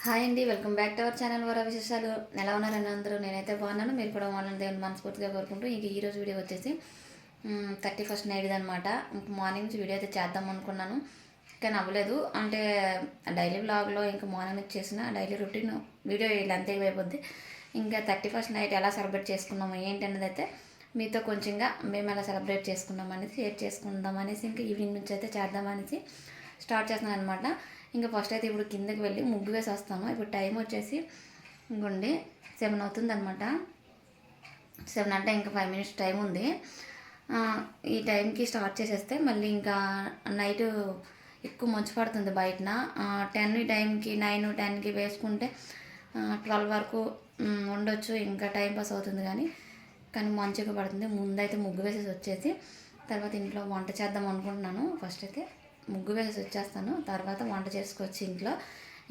Hi అండి, welcome back to our channel వర విశేషాలు. ఎలా ఉన్నారని అందరూ? నేనైతే బాగున్నాను, మీరు కూడా బాగున్నాను దేవుని మనస్ఫూర్తిగా కోరుకుంటూ ఇంక ఈరోజు వీడియో వచ్చేసి 31st నైట్ అనమాట. ఇంక మార్నింగ్ నుంచి వీడియో అయితే చేద్దాం అనుకున్నాను, కానీ అవ్వలేదు. అంటే డైలీ వ్లాగ్లో ఇంకా మార్నింగ్ నుంచి చేసిన డైలీ రొటీన్ వీడియో లెంత్ అయిపోద్ది. ఇంకా 31st నైట్ ఎలా సెలబ్రేట్ చేసుకున్నాము ఏంటి అన్నది అయితే మీతో కొంచెంగా మేము ఎలా సెలబ్రేట్ చేసుకున్నాం అనేది షేర్ చేసుకుందాం అనేసి ఇంకా ఈవినింగ్ నుంచి అయితే చేద్దామనేసి స్టార్ట్ చేస్తున్నాను అనమాట. ఇంకా ఫస్ట్ అయితే ఇప్పుడు కిందకి వెళ్ళి ముగ్గు వేసి వస్తాము. ఇప్పుడు టైం వచ్చేసి ఇంకోండి 7 అవుతుంది అనమాట. 7 అంటే ఇంకా 5 minutes టైం ఉంది. ఈ టైంకి స్టార్ట్ చేసేస్తే మళ్ళీ ఇంకా నైట్ ఎక్కువ మంచు పడుతుంది బయటన. 10 టైంకి 9, 10కి వేసుకుంటే 12 వరకు ఉండొచ్చు, ఇంకా టైం పాస్ అవుతుంది. కానీ మంచు ఎక్కువ పడుతుంది. ముందైతే ముగ్గు వేసేసి వచ్చేసి తర్వాత ఇంట్లో వంట చేద్దాం అనుకుంటున్నాను. ఫస్ట్ అయితే ముగ్గు వేసి వచ్చేస్తాను, తర్వాత వంట చేసుకోవచ్చు ఇంట్లో.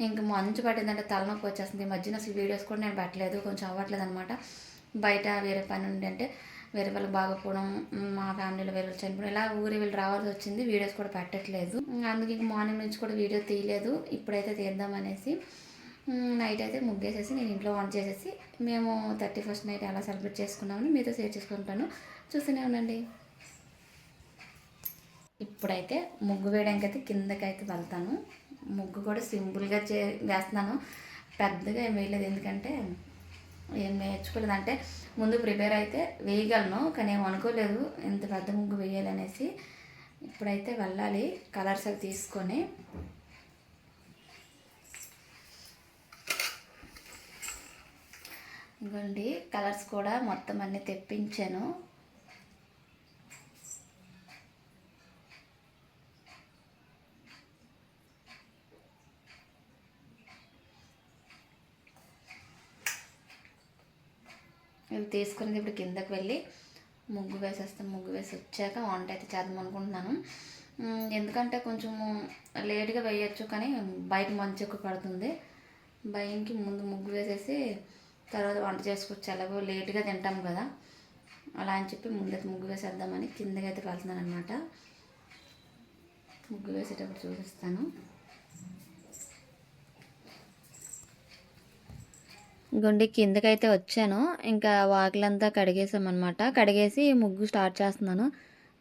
ఇంకా మంచు పట్టిందంటే తలనొప్పి వచ్చేస్తుంది. ఈ మధ్యన అసలు వీడియోస్ కూడా నేను పెట్టలేదు, కొంచెం అవ్వట్లేదు అనమాట. బయట వేరే పని ఉండి అంటే వేరే వాళ్ళకి బాగోపోవడం, మా ఫ్యామిలీలో వేరే చనిపోవడం, ఇలా ఊరి వీళ్ళు రావాల్సి వచ్చింది. వీడియోస్ కూడా పెట్టట్లేదు. అందుకే ఇంక మార్నింగ్ నుంచి కూడా వీడియో తీయలేదు. ఇప్పుడైతే తీద్దామనేసి నైట్ అయితే ముగ్గేసేసి నేను ఇంట్లో వంట చేసేసి మేము 31st నైట్ ఎలా సెలబ్రేట్ చేసుకున్నామని మీతో షేర్ చేసుకుంటాను, చూస్తూనే ఉండండి. ఇప్పుడైతే ముగ్గు వేయడానికి అయితే కిందకైతే వెళ్తాను. ముగ్గు కూడా సింపుల్గా వేస్తున్నాను, పెద్దగా ఏం వేయలేదు. ఎందుకంటే ఏం నేర్చుకోలేదు. అంటే ముందు ప్రిపేర్ అయితే వేయగలను, కానీ ఏం అనుకోలేదు ఎంత పెద్ద ముగ్గు వేయాలనేసి. ఇప్పుడైతే వెళ్ళాలి కలర్స్ అవి తీసుకొని. ఇంకోండి కలర్స్ కూడా మొత్తం అన్నీ తెప్పించాను. ఇవి తీసుకుని ఇప్పుడు కిందకి వెళ్ళి ముగ్గు వేసేస్తాం. ముగ్గు వేసి వచ్చాక వంట అయితే చేద్దాం అనుకుంటున్నాను. ఎందుకంటే కొంచెము లేట్గా వేయచ్చు, కానీ బయట మంచు ఎక్కువ పడుతుంది. భయంకి ముందు ముగ్గు వేసేసి తర్వాత వంట చేసుకోవచ్చు, ఎలాగో లేట్గా తింటాం కదా అలా అని చెప్పి ముందైతే ముగ్గు వేసేద్దామని కిందకి అయితే వెళ్తున్నాను అనమాట. ముగ్గు వేసేటప్పుడు చూపిస్తాను. ఇంకొండి కిందకైతే వచ్చాను. ఇంకా వాకిలంతా కడిగేసామన్నమాట. కడిగేసి ముగ్గు స్టార్ట్ చేస్తున్నాను.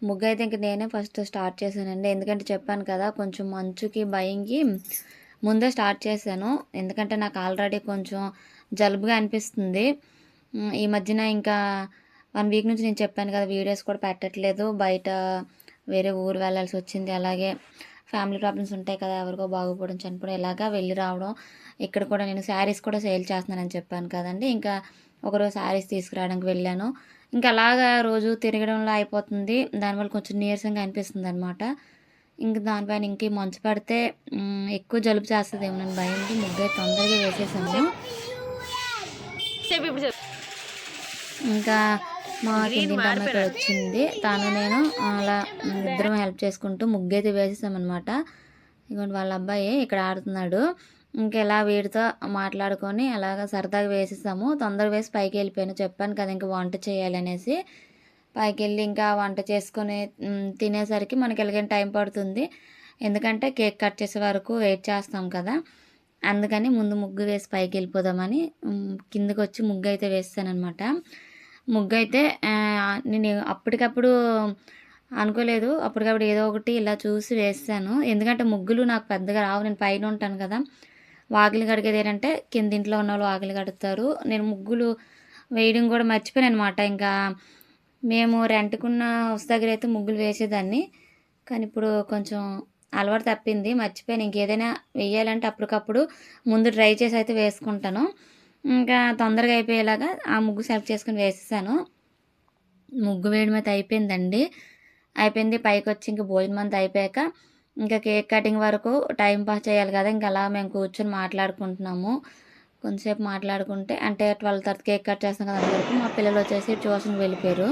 ముగ్గు అయితే ఇంక నేనే ఫస్ట్ స్టార్ట్ చేశానండి. ఎందుకంటే చెప్పాను కదా కొంచెం మంచుకి భయంకి ముందే స్టార్ట్ చేశాను. ఎందుకంటే నాకు ఆల్రెడీ కొంచెం జలుబుగా అనిపిస్తుంది. ఈ మధ్యన ఇంకా 1 వీక్ నుంచి నేను చెప్పాను కదా వీడియోస్ కూడా పెట్టట్లేదు. బయట వేరే ఊరు వెళ్ళాల్సి వచ్చింది. అలాగే ఫ్యామిలీ ప్రాబ్లమ్స్ ఉంటాయి కదా, ఎవరికో బాగోపోవడం, చనిపోవడం, ఇలాగా వెళ్ళి రావడం. ఇక్కడ కూడా నేను శారీస్ కూడా సేల్ చేస్తున్నానని చెప్పాను కదండి. ఇంకా ఒకరోజు శారీస్ తీసుకురావడానికి వెళ్ళాను. ఇంకా అలాగా రోజు తిరగడంలో అయిపోతుంది. దానివల్ల కొంచెం నీరసంగా అనిపిస్తుంది అనమాట. ఇంక దానిపైన ఇంక మంచు పడితే ఎక్కువ జలుబు చేస్తుంది ఏమో నేను భయంకి ముగ్గు తొందరగా వేసేసాను. ఇంకా మా కింది అమ్మ ఇక్కడ వచ్చింది, తాను నేను అలా ఇద్దరం హెల్ప్ చేసుకుంటూ ముగ్గు అయితే వేసేసామన్నమాట. ఇంకోటి వాళ్ళ అబ్బాయి ఇక్కడ ఆడుతున్నాడు. ఇంకెలా వీడితో మాట్లాడుకొని అలాగా సరదాగా వేసేసాము. తొందరగా వేసి పైకి వెళ్ళిపోయాను. చెప్పాను కదా ఇంకా వంట చేయాలనేసి. పైకి వెళ్ళి ఇంకా వంట చేసుకొని తినేసరికి మనకి ఎలాగైనా టైం పడుతుంది. ఎందుకంటే కేక్ కట్ చేసే వరకు వెయిట్ చేస్తాం కదా, అందుకని ముందు ముగ్గు వేసి పైకి వెళ్ళిపోదామని కిందకి వచ్చి ముగ్గు అయితే వేస్తానమాట. ముగ్గు అయితే నేను అప్పటికప్పుడు అనుకోలేదు, అప్పటికప్పుడు ఏదో ఒకటి ఇలా చూసి వేస్తాను. ఎందుకంటే ముగ్గులు నాకు పెద్దగా రావు, నేను పైన ఉంటాను కదా. వాకిలి కడిగేది ఏంటంటే కింద ఇంట్లో ఉన్న వాళ్ళు వాకిలి కడుగుతారు. నేను ముగ్గులు వేయడం కూడా మర్చిపోయాను అనమాట. ఇంకా మేము రెంట్కున్న హౌస్ దగ్గర అయితే ముగ్గులు వేసేదాన్ని, కానీ ఇప్పుడు కొంచెం అలవాటు తప్పింది, మర్చిపోయాను. ఇంకేదైనా వేయాలంటే అప్పటికప్పుడు ముందు ట్రై చేసి అయితే వేసుకుంటాను. ఇంకా తొందరగా అయిపోయేలాగా ఆ ముగ్గు సెలెక్ట్ చేసుకుని వేసేసాను. ముగ్గు వేయడం అయితే అయిపోయిందండి. అయిపోయింది. పైకి వచ్చి ఇంకా భోజనం అంతా అయిపోయాక ఇంకా కేక్ కటింగ్ వరకు టైం పాస్ చేయాలి కదా, ఇంకా అలా మేము కూర్చొని మాట్లాడుకుంటున్నాము. కొంతసేపు మాట్లాడుకుంటే అంటే 12:30 కేక్ కట్ చేస్తాం కదా, అంతవరకు మా పిల్లలు వచ్చేసి ట్యూషన్కి వెళ్ళిపోయారు.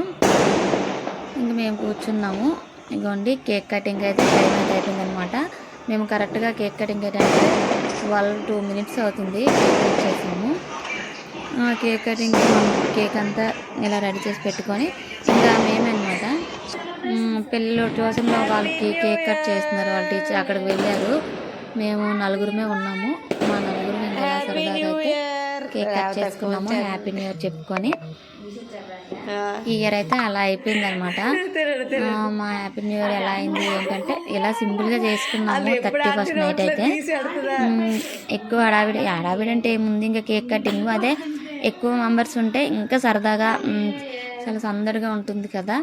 ఇంక మేము కూర్చున్నాము. ఇదిగోండి కేక్ కటింగ్ అయితే టైం అయితే అయిపోయిందనమాట. మేము కరెక్ట్గా కేక్ కటింగ్ అయితే 2 minutes అవుతుంది కేక్ కట్ చేసాము. కేక్ కటింగ్ కేక్ అంతా ఇలా రెడీ చేసి పెట్టుకొని ఇంకా మేమన్నమాట పిల్లలు ట్యూషన్లో వాళ్ళకి కేక్ కట్ చేస్తున్నారు. వాళ్ళ టీచర్ అక్కడికి వెళ్ళారు. మేము 4 ఉన్నాము. మా 4 ఇంకా సరదాగా అయితే కేక్ కట్ చేసుకున్నాము, హ్యాపీ న్యూ ఇయర్ చెప్పుకొని. ఈ ఇయర్ అయితే అలా అయిపోయింది అనమాట. మా హ్యాపీ న్యూ ఇయర్ ఎలా అయింది ఏంటంటే ఇలా సింపుల్గా చేసుకున్నాము. 31st నైట్ అయితే ఎక్కువ హడావిడి అంటే ఏముంది, ఇంకా కేక్ కటింగ్ అదే. ఎక్కువ మెంబర్స్ ఉంటే ఇంకా సరదాగా చాలా సందడిగా ఉంటుంది కదా.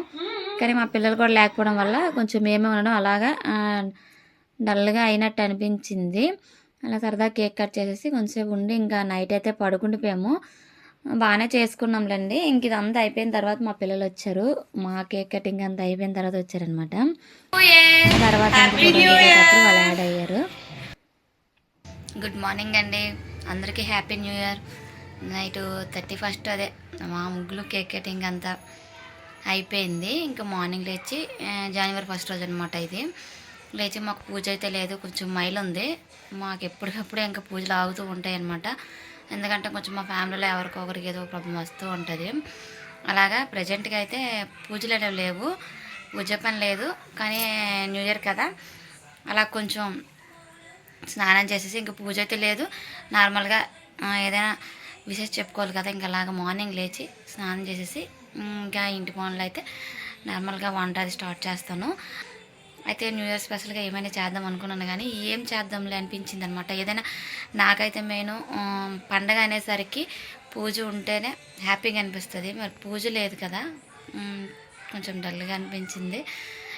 కానీ మా పిల్లలు కూడా లేకపోవడం వల్ల కొంచెం మేమే ఉండడం అలాగా డల్గా అయినట్టు అనిపించింది. అలా సరదా కేక్ కట్ చేసేసి కొంచెంసేపు ఉండి ఇంకా నైట్ అయితే పడుకుండిపోయాము. బాగానే చేసుకున్నాంలేండి. ఇంక ఇదంతా అయిపోయిన తర్వాత మా పిల్లలు వచ్చారు. మా కేక్ కటింగ్ అంతా అయిపోయిన తర్వాత వచ్చారనమాట. తర్వాత వాళ్ళు యాడ్ అయ్యారు. గుడ్ మార్నింగ్ అండి అందరికీ, happy new year. Night 31st అదే మా ముగ్గులు కేక్ కటింగ్ అంతా అయిపోయింది. ఇంకా మార్నింగ్ లేచి జనవరి 1st రోజు అనమాట ఇది. లేచి మాకు పూజ అయితే లేదు, కొంచెం మైలు ఉంది. మాకు ఎప్పటికప్పుడే ఇంకా పూజలు ఆగుతూ ఉంటాయి అన్నమాట. ఎందుకంటే కొంచెం మా ఫ్యామిలీలో ఎవరికొకరికి ఏదో ప్రాబ్లం వస్తూ ఉంటుంది. అలాగా ప్రజెంట్గా అయితే పూజలు అనేవి లేవు, పూజ పని లేదు. కానీ న్యూ ఇయర్ కదా అలా కొంచెం స్నానం చేసేసి ఇంకా పూజ అయితే లేదు. నార్మల్గా ఏదైనా విశేష చెప్పుకోవాలి కదా, ఇంకా అలాగా మార్నింగ్ లేచి స్నానం చేసేసి ఇంకా ఇంటి పనులు అయితే నార్మల్గా వంట అది స్టార్ట్ చేస్తాను. అయితే న్యూ ఇయర్ స్పెషల్గా ఏమైనా చేద్దాం అనుకున్నాను, కానీ ఏం చేద్దాంలే అనిపించింది అనమాట. ఏదైనా నాకైతే మెయిన్ పండగ అనేసరికి పూజ ఉంటేనే హ్యాపీగా అనిపిస్తుంది. మరి పూజ లేదు కదా, కొంచెం డల్గా అనిపించింది.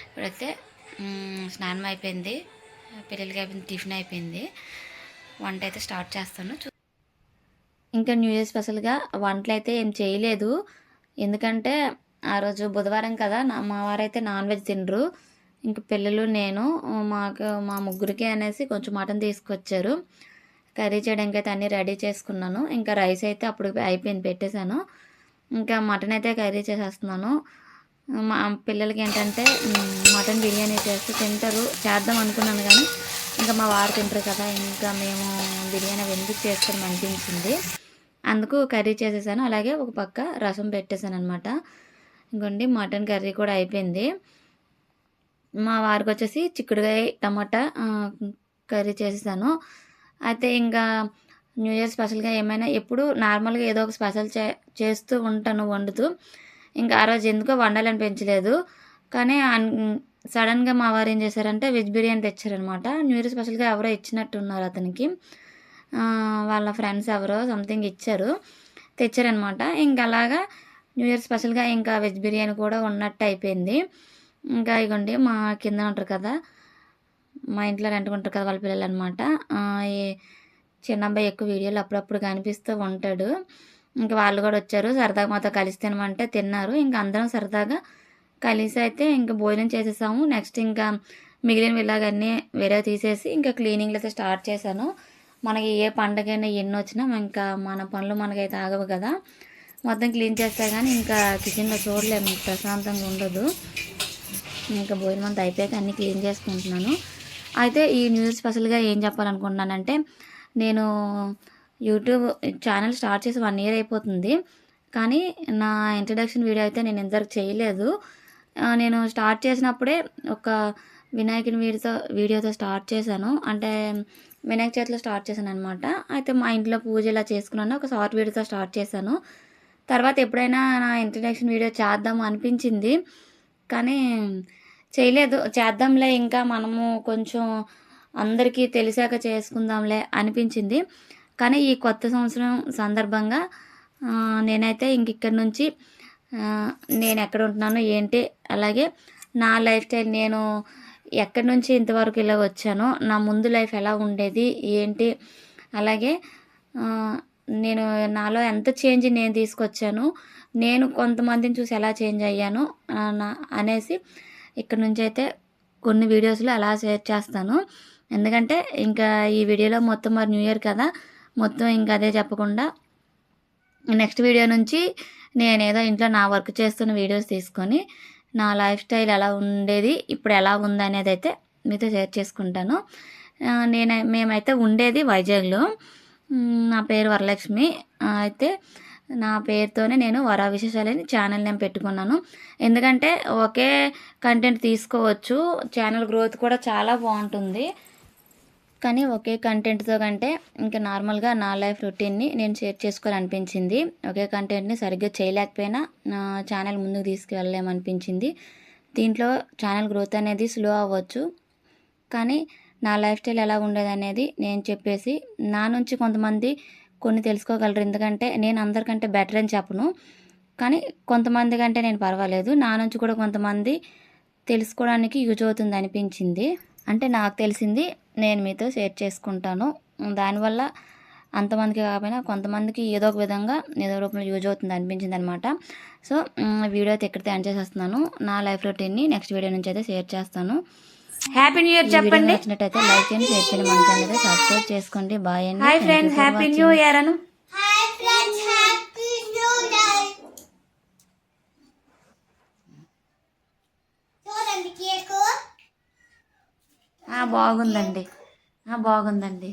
ఇప్పుడైతే స్నానం అయిపోయింది, పిల్లలకి అయిపోయింది, టిఫిన్ అయిపోయింది, వంట అయితే స్టార్ట్ చేస్తాను. ఇంకా న్యూ ఇయర్ స్పెషల్గా వంటలు అయితే ఏం చేయలేదు. ఎందుకంటే ఆ రోజు బుధవారం కదా, మా వారైతే నాన్ వెజ్ తినరు. ఇంక పిల్లలు నేను మా ముగ్గురికి అనేసి కొంచెం మటన్ తీసుకొచ్చారు. కర్రీ చేయడానికి అయితే అన్నీ రెడీ చేసుకున్నాను. ఇంకా రైస్ అయితే అప్పుడు అయిపోయింది, పెట్టేశాను. ఇంకా మటన్ అయితే కర్రీ చేసేస్తున్నాను. మా పిల్లలకి ఏంటంటే మటన్ బిర్యానీ చేస్తే తింటారు, చేద్దాం అనుకున్నాను కానీ ఇంకా మా వారు తింటారు కదా, ఇంకా మేము బిర్యానీ ఎందుకు చేసుకోవడం అనిపించింది. అందుకు కర్రీ చేసేసాను. అలాగే ఒక పక్క రసం పెట్టేశాను అనమాట. ఇంకోండి మటన్ కర్రీ కూడా అయిపోయింది. మా వారికి వచ్చేసి చిక్కుడుకాయ టమాటా కర్రీ చేసేసాను. అయితే ఇంకా న్యూ ఇయర్ స్పెషల్గా ఏమైనా ఎప్పుడు నార్మల్గా ఏదో ఒక స్పెషల్ చేస్తూ ఉంటాను వండుతూ. ఇంకా ఆ రోజు ఎందుకో వండాలనిపించలేదు. కానీ సడన్గా మా వారు ఏం చేశారంటే వెజ్ బిర్యానీ తెచ్చారనమాట. న్యూ ఇయర్ స్పెషల్గా ఎవరో ఇచ్చినట్టున్నారు అతనికి, వాళ్ళ ఫ్రెండ్స్ ఎవరో సంథింగ్ ఇచ్చారు, తెచ్చారనమాట. ఇంకా అలాగా న్యూ ఇయర్ స్పెషల్గా ఇంకా వెజ్ బిర్యానీ కూడా ఉన్నట్టు అయిపోయింది. ఇంకా ఇగోండి మా కింద ఉంటారు కదా, మా ఇంట్లో రెంట్కుంటారు కదా వాళ్ళ పిల్లలు అనమాట. ఈ చిన్న అబ్బాయి ఎక్కువ వీడియోలు అప్పుడప్పుడు కనిపిస్తూ ఉంటాడు. ఇంకా వాళ్ళు కూడా వచ్చారు, సరదాగా మాతో కలిసి తినమంటే తిన్నారు. ఇంకా అందరం సరదాగా కలిసి అయితే ఇంకా భోజనం చేసేసాము. నెక్స్ట్ ఇంకా మిగిలిన ఇలాగన్నీ వేరే తీసేసి ఇంకా క్లీనింగ్లు అయితే స్టార్ట్ చేశాను. మనకి ఏ పండగైనా ఎన్ని వచ్చినా ఇంకా మన పనులు మనకైతే ఆగవు కదా, మొత్తం క్లీన్ చేస్తే కానీ ఇంకా కిచెన్లో చూడలేము, ప్రశాంతంగా ఉండదు. ఇంకా భోజనం అంతా అయిపోయాక అన్నీ క్లీన్ చేసుకుంటున్నాను. అయితే ఈ న్యూ ఇయర్ స్పెషల్గా ఏం చెప్పాలనుకుంటున్నానంటే, నేను యూట్యూబ్ ఛానల్ స్టార్ట్ చేసి 1 year అయిపోతుంది. కానీ నా ఇంట్రడక్షన్ వీడియో అయితే నేను ఇంతవరకు చేయలేదు. నేను స్టార్ట్ చేసినప్పుడే ఒక వినాయకుని వీడియోతో స్టార్ట్ చేశాను. అంటే వినాయక చవితిలో స్టార్ట్ చేశాను అనమాట. అయితే మా ఇంట్లో పూజ ఇలా చేసుకున్నాను, ఒక షార్ట్ వీడియోతో స్టార్ట్ చేశాను. తర్వాత ఎప్పుడైనా నా ఇంట్రడక్షన్ వీడియో చేద్దాం అనిపించింది, కానీ చేయలేదు. చేద్దాంలే ఇంకా మనము కొంచెం అందరికీ తెలిసాక చేసుకుందాంలే అనిపించింది. కానీ ఈ కొత్త సంవత్సరం సందర్భంగా నేనైతే ఇక్కడి నుంచి నేను ఎక్కడ ఉంటున్నాను ఏంటి, అలాగే నా లైఫ్ స్టైల్, నేను ఎక్కడి నుంచి ఇంతవరకు ఇలా వచ్చానో, నా ముందు లైఫ్ ఎలా ఉండేది ఏంటి, అలాగే నేను నాలో ఎంత చేంజ్ నేను తీసుకొచ్చాను, నేను కొంతమందిని చూసి ఎలా చేంజ్ అయ్యాను అనేసి ఇక్కడ నుంచి అయితే కొన్ని వీడియోస్లో అలా షేర్ చేస్తాను. ఎందుకంటే ఇంకా ఈ వీడియోలో మొత్తం మరి న్యూ ఇయర్ కదా, మొత్తం ఇంకా అదే చెప్పకుండా నెక్స్ట్ వీడియో నుంచి నేనేదో ఇంట్లో నా వర్క్ చేస్తున్న వీడియోస్ తీసుకొని నా లైఫ్ స్టైల్ ఎలా ఉండేది, ఇప్పుడు ఎలా ఉంది అనేది అయితే మీతో షేర్ చేసుకుంటాను. మేమైతే ఉండేది వైజాగ్లో. నా పేరు వరలక్ష్మి. అయితే నా పేరుతోనే నేను వరా విశేషాలని ఛానల్ నేమ్ పెట్టుకున్నాను. ఎందుకంటే ఒకే కంటెంట్ తీసుకోవచ్చు, ఛానల్ గ్రోత్ కూడా చాలా బాగుంటుంది. కానీ ఒకే కంటెంట్తో కంటే ఇంకా నార్మల్గా నా లైఫ్ రొటీన్ని నేను షేర్ చేసుకోవాలనిపించింది. ఒకే కంటెంట్ని సరిగ్గా చేయలేకపోయినా నా ఛానల్ ముందుకు తీసుకువెళ్ళలేమనిపించింది. దీంట్లో ఛానల్ గ్రోత్ అనేది స్లో అవ్వచ్చు, కానీ నా లైఫ్ స్టైల్ ఎలా ఉండేదనేది నేను చెప్పేసి నా నుంచి కొంతమంది కొన్ని తెలుసుకోగలరు. ఎందుకంటే నేను అందరికంటే బెటర్ అని చెప్పను, కానీ కొంతమంది కంటే నేను పర్వాలేదు. నా నుంచి కూడా కొంతమంది తెలుసుకోవడానికి యూజ్ అవుతుంది అనిపించింది. అంటే నాకు తెలిసింది నేను మీతో షేర్ చేసుకుంటాను. దానివల్ల అంతమందికి కాకపోయినా కొంతమందికి ఏదో ఒక విధంగా ఏదో రూపంలో యూజ్ అవుతుంది అనిపించింది అనమాట. సో వీడియో అయితే ఎక్కడితే ఎండ్ చేసేస్తున్నాను. నా లైఫ్ రొటీన్ని నెక్స్ట్ వీడియో నుంచి అయితే షేర్ చేస్తాను. హ్యాపీ న్యూ ఇయర్ చెప్పండి. నచ్చినట్టయితే లైక్ చేయండి, షేర్ చేయండి, మన ఛానల్ అయితే సబ్స్క్రైబ్ చేసుకోండి. బాయ్ అండి. Hi friends, happy new year Anu. బాగుందండి, బాగుందండి.